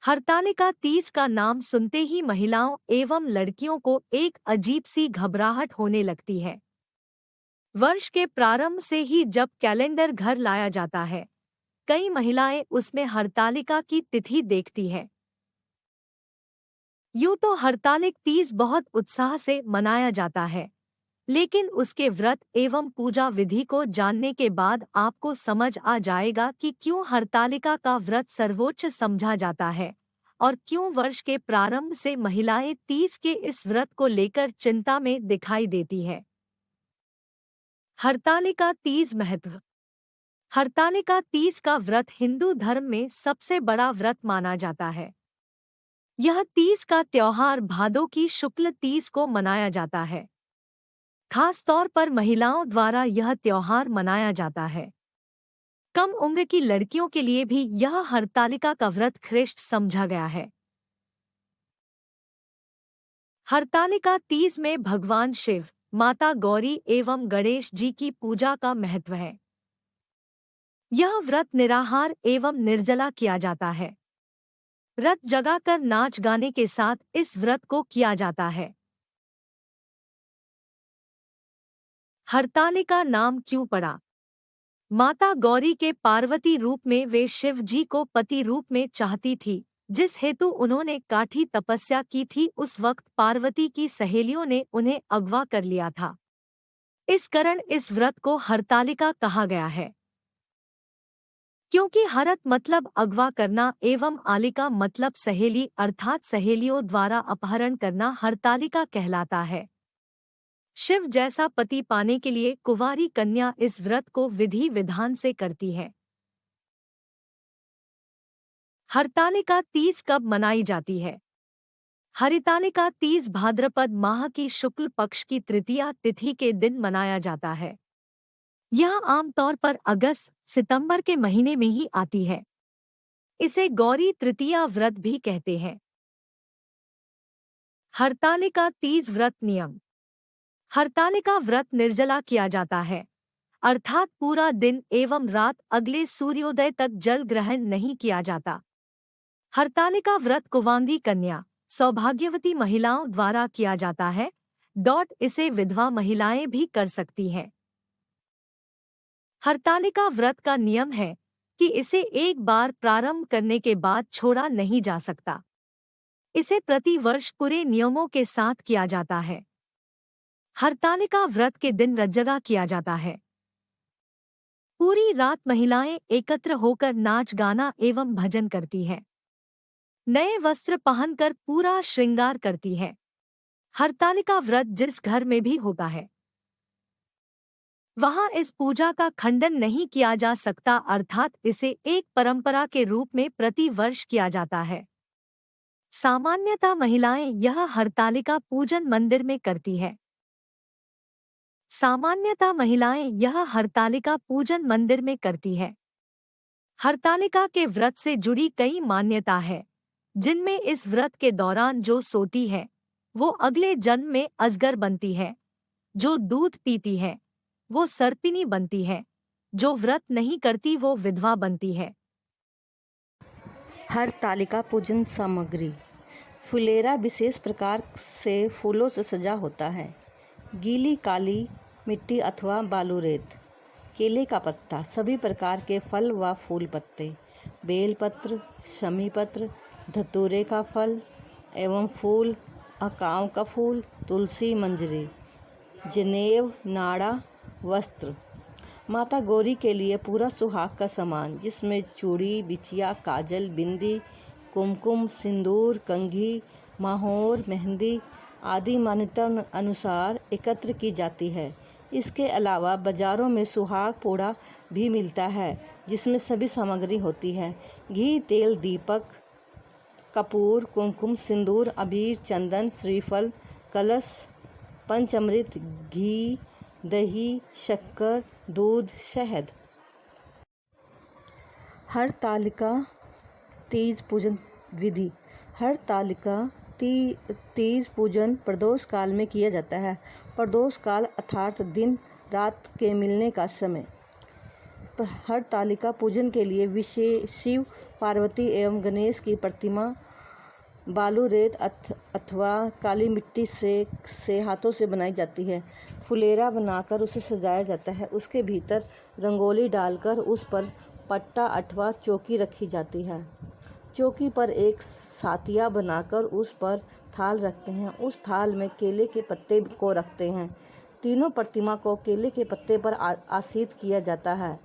हरतालिका तीज का नाम सुनते ही महिलाओं एवं लड़कियों को एक अजीब सी घबराहट होने लगती है। वर्ष के प्रारंभ से ही जब कैलेंडर घर लाया जाता है, कई महिलाएं उसमें हरतालिका की तिथि देखती है। यूं तो हरतालिक तीज बहुत उत्साह से मनाया जाता है, लेकिन उसके व्रत एवं पूजा विधि को जानने के बाद आपको समझ आ जाएगा कि क्यों हरतालिका का व्रत सर्वोच्च समझा जाता है और क्यों वर्ष के प्रारंभ से महिलाएं तीज के इस व्रत को लेकर चिंता में दिखाई देती है। हरतालिका तीज महत्व। हरतालिका तीज का व्रत हिंदू धर्म में सबसे बड़ा व्रत माना जाता है। यह तीज का त्योहार भादों की शुक्ल तीज को मनाया जाता है। खास तौर पर महिलाओं द्वारा यह त्योहार मनाया जाता है। कम उम्र की लड़कियों के लिए भी यह हरतालिका का व्रत श्रेष्ठ समझा गया है। हरतालिका तीज में भगवान शिव, माता गौरी एवं गणेश जी की पूजा का महत्व है। यह व्रत निराहार एवं निर्जला किया जाता है। रत जगाकर नाच गाने के साथ इस व्रत को किया जाता है। हरतालिका नाम क्यों पड़ा? माता गौरी के पार्वती रूप में वे शिव जी को पति रूप में चाहती थी, जिस हेतु उन्होंने काठी तपस्या की थी। उस वक्त पार्वती की सहेलियों ने उन्हें अगवा कर लिया था। इस कारण इस व्रत को हरतालिका कहा गया है। क्योंकि हरत मतलब अगवा करना एवं आलिका मतलब सहेली अर्थात सहेलियों द्वारा अपहरण करना हरतालिका कहलाता है। शिव जैसा पति पाने के लिए कुंवारी कन्या इस व्रत को विधि विधान से करती है। हरतालिका तीज कब मनाई जाती है? हरितालिका तीज भाद्रपद माह की शुक्ल पक्ष की तृतीया तिथि के दिन मनाया जाता है। यह आमतौर पर अगस्त सितंबर के महीने में ही आती है। इसे गौरी तृतीया व्रत भी कहते हैं। हरतालिका तीज व्रत नियम। हरतालिका व्रत निर्जला किया जाता है, अर्थात पूरा दिन एवं रात अगले सूर्योदय तक जल ग्रहण नहीं किया जाता। हरतालिका व्रत कुंवारी कन्या, सौभाग्यवती महिलाओं द्वारा किया जाता है। इसे विधवा महिलाएं भी कर सकती हैं। हरतालिका व्रत का नियम है कि इसे एक बार प्रारंभ करने के बाद छोड़ा नहीं जा सकता। इसे प्रति वर्ष पूरे नियमों के साथ किया जाता है। हरतालिका व्रत के दिन रतजगा किया जाता है। पूरी रात महिलाएं एकत्र होकर नाच गाना एवं भजन करती हैं। नए वस्त्र पहनकर पूरा श्रृंगार करती हैं। हरतालिका व्रत जिस घर में भी होता है, वहां इस पूजा का खंडन नहीं किया जा सकता, अर्थात इसे एक परंपरा के रूप में प्रति वर्ष किया जाता है। सामान्यतः महिलाएं यह हरतालिका पूजन मंदिर में करती है। सामान्यतः महिलाएं यह हरतालिका पूजन मंदिर में करती है। हरतालिका के व्रत से जुड़ी कई मान्यता है, जिनमें इस व्रत के दौरान जो सोती है वो अगले जन्म में अजगर बनती है, जो दूध पीती है वो सर्पिनी बनती है, जो व्रत नहीं करती वो विधवा बनती है। हरतालिका पूजन सामग्री। फुलेरा विशेष प्रकार से फूलों से सजा होता है। गीली काली मिट्टी अथवा बालू रेत, केले का पत्ता, सभी प्रकार के फल व फूल पत्ते, बेलपत्र, शमी पत्र, धतूरे का फल एवं फूल, अकाव का फूल, तुलसी मंजरी, जनेव, नाड़ा, वस्त्र। माता गौरी के लिए पूरा सुहाग का सामान, जिसमें चूड़ी, बिछिया, काजल, बिंदी, कुमकुम, सिंदूर, कंघी, माहौर, मेहंदी आदि मान्यता अनुसार एकत्र की जाती है। इसके अलावा बाजारों में सुहाग पोड़ा भी मिलता है, जिसमें सभी सामग्री होती है। घी, तेल, दीपक, कपूर, कुमकुम, सिंदूर, अबीर, चंदन, श्रीफल, कलश, पंचामृत, घी, दही, शक्कर, दूध, शहद। हरतालिका तीज पूजन विधि। हरतालिका तीज पूजन प्रदोष काल में किया जाता है। प्रदोष काल अर्थात दिन रात के मिलने का समय। हरतालिका पूजन के लिए विशेष शिव, पार्वती एवं गणेश की प्रतिमा बालू, रेत अथवा काली मिट्टी से हाथों से बनाई जाती है। फुलेरा बनाकर उसे सजाया जाता है। उसके भीतर रंगोली डालकर उस पर पट्टा अथवा चौकी रखी जाती है। चौकी पर एक सातिया बनाकर उस पर थाल रखते हैं। उस थाल में केले के पत्ते को रखते हैं। तीनों प्रतिमा को केले के पत्ते पर आसीन किया जाता है।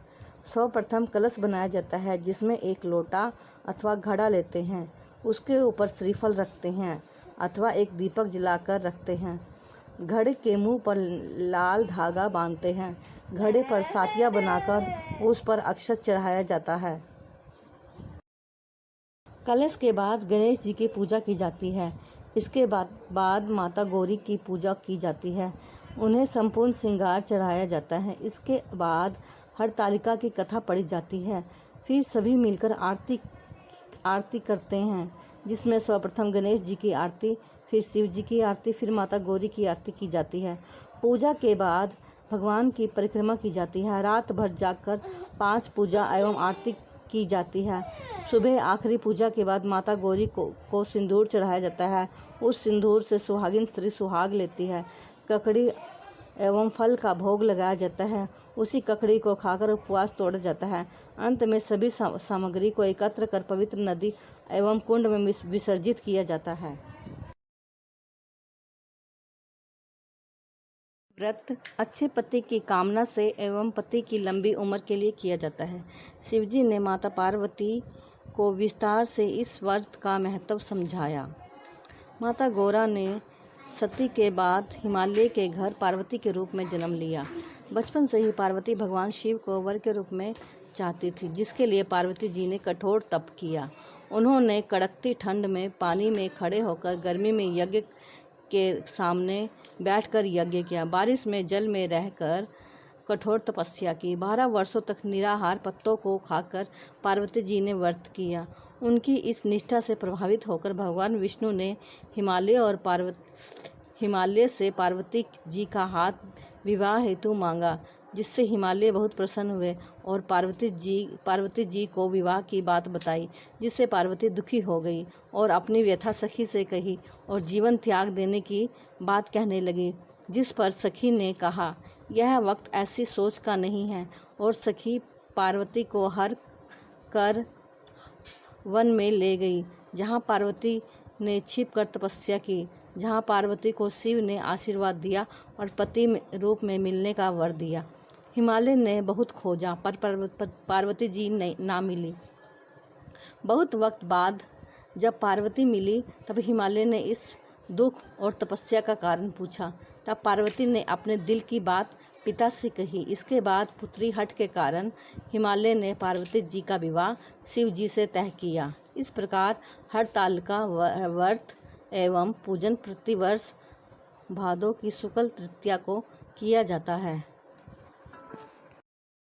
सर्वप्रथम कलश बनाया जाता है, जिसमें एक लोटा अथवा घड़ा लेते हैं। उसके ऊपर श्रीफल रखते हैं अथवा एक दीपक जलाकर रखते हैं। घड़े के मुंह पर लाल धागा बांधते हैं। घड़े पर सातिया बनाकर उस पर अक्षत चढ़ाया जाता है। कलश के बाद गणेश जी की पूजा की जाती है। इसके बाद माता गौरी की पूजा की जाती है। उन्हें संपूर्ण श्रृंगार चढ़ाया जाता है। इसके बाद हरतालिका की कथा पढ़ी जाती है। फिर सभी मिलकर आरती करते हैं, जिसमें सर्वप्रथम गणेश जी की आरती, फिर शिव जी की आरती, फिर माता गौरी की आरती की जाती है। पूजा के बाद भगवान की परिक्रमा की जाती है। रात भर जागकर 5 पूजा एवं आरती की जाती है। सुबह आखिरी पूजा के बाद माता गौरी को सिंदूर चढ़ाया जाता है। उस सिंदूर से सुहागिन स्त्री सुहाग लेती है। ककड़ी एवं फल का भोग लगाया जाता है। उसी ककड़ी को खाकर उपवास तोड़ा जाता है। अंत में सभी सामग्री को एकत्र कर पवित्र नदी एवं कुंड में विसर्जित किया जाता है। व्रत अच्छे पति की कामना से एवं पति की लंबी उम्र के लिए किया जाता है। शिवजी ने माता पार्वती को विस्तार से इस व्रत का महत्व समझाया। माता गौरा ने सती के बाद हिमालय के घर पार्वती के रूप में जन्म लिया। बचपन से ही पार्वती भगवान शिव को वर के रूप में चाहती थी, जिसके लिए पार्वती जी ने कठोर तप किया। उन्होंने कड़कती ठंड में पानी में खड़े होकर, गर्मी में यज्ञ के सामने बैठकर यज्ञ किया। बारिश में जल में रहकर कठोर तपस्या की। 12 वर्षों तक निराहार पत्तों को खाकर पार्वती जी ने व्रत किया। उनकी इस निष्ठा से प्रभावित होकर भगवान विष्णु ने हिमालय से पार्वती जी का हाथ विवाह हेतु मांगा, जिससे हिमालय बहुत प्रसन्न हुए और पार्वती जी को विवाह की बात बताई, जिससे पार्वती दुखी हो गई और अपनी व्यथा सखी से कही और जीवन त्याग देने की बात कहने लगी। जिस पर सखी ने कहा, यह वक्त ऐसी सोच का नहीं है, और सखी पार्वती को हर कर वन में ले गई, जहाँ पार्वती ने छिप कर तपस्या की, जहाँ पार्वती को शिव ने आशीर्वाद दिया और पति रूप में मिलने का वर दिया। हिमालय ने बहुत खोजा, पर पार्वती जी ना मिली। बहुत वक्त बाद जब पार्वती मिली, तब हिमालय ने इस दुख और तपस्या का कारण पूछा। तब पार्वती ने अपने दिल की बात पिता से कही। इसके बाद पुत्री हट के कारण हिमालय ने पार्वती जी का विवाह शिव जी से तय किया। इस प्रकार हरतालिका व्रत एवं पूजन प्रतिवर्ष भादों की शुक्ल तृतीया को किया जाता है।